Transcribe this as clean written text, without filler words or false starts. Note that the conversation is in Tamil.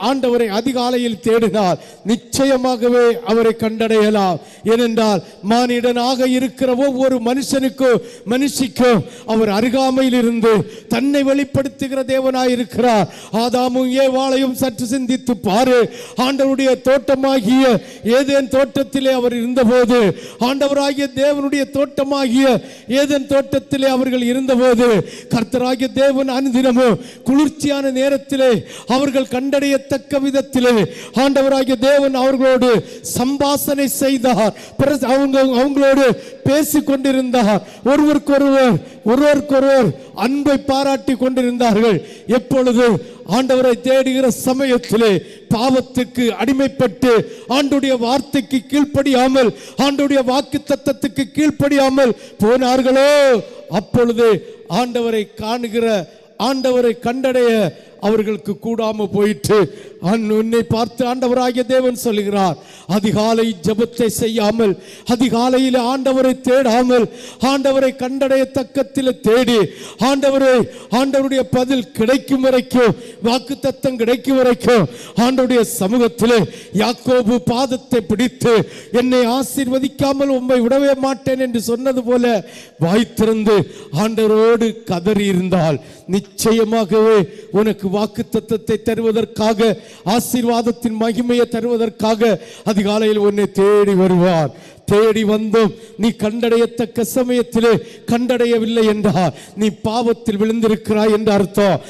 ஆண்டவரை அதிகாலையில் தேடினால் நிச்சயமாகவே அவரை கண்டடையலாம். ஏனென்றால் மானிடனாக இருக்கிற ஒவ்வொரு மனுஷனுக்கும் மனுஷிக்கும் அவர் அருகாமையில் இருந்து தன்னை வெளிப்படுத்துகிற தேவனாய் இருக்கிறார். ஆதாமும் ஏவாளையும் சற்று சிந்தித்து பாரு. ஆண்டவருடைய தோட்டமாகிய ஏதேன் தோட்டத்திலே அவர் இருந்தபோது, ஆண்டவராகிய தேவனுடைய தோட்டமாகிய ஏதேன் தோட்டத்திலே அவர்கள் இருந்தபோது கர்த்தராகிய தேவன் அனுதினமும் குளிர்ச்சியான நேரத்திலே அவர்கள் கண்டடையத்தக்க விதத்திலே ஆண்டவராகிய தேவன் அவர்களோடு சம்பாஷணை செய்தார். அவங்களோடு பேசிக் கொண்டிருந்தார். ஒருவருக்கொருவர் அன்பை பாராட்டி கொண்டிருந்தார்கள். எப்பொழுது ஆண்டவரை தேடுகிற சமயத்திலே பாவத்துக்கு அடிமைப்பட்டு ஆண்டுடைய வார்த்தைக்கு கீழ்ப்படியாமல், ஆண்டுடைய வாக்கு தத்தத்துக்கு கீழ்ப்படியாமல் போனார்களோ, அப்பொழுது ஆண்டவரை காணுகிற, ஆண்டவரை கண்டடைய அவர்களுக்கு கூடாம போயிட்டு உன்னை பார்த்து ஆண்டவராகிய தேவன் சொல்லுகிறார், அதிகாலை ஜெபத்தை செய்யாமல், அதிகாலையில் ஆண்டவரை தேடாமல், ஆண்டவரை கண்டடையத்தக்கத்தில் தேடி ஆண்டவருடைய பதில் கிடைக்கும் வரைக்கும், வாக்குத்தத்தம் கிடைக்கும் வரைக்கும் ஆண்டவருடைய சமூகத்திலே யாக்கோபு பாதத்தை பிடித்து என்னை ஆசீர்வதிக்காமல் உம்மை விடவே மாட்டேன் என்று சொன்னது போல வாய் திறந்து ஆண்டவரோடு கதறி இருந்தால் நிச்சயமாகவே உனக்கு வாக்குத்தத்தத்தை தருவதற்காக, ஆசீர்வாதத்தின் மகிமையை தருவதற்காக அதிகாலையில் உன்னை தேடி வருவார். தேடி வந்தும் நீ கண்டடையத்தக்க சமயத்திலே கண்டடையவில்லை என்றால் நீ பாவத்தில் விழுந்திருக்கிறாய் என்று அர்த்தம்.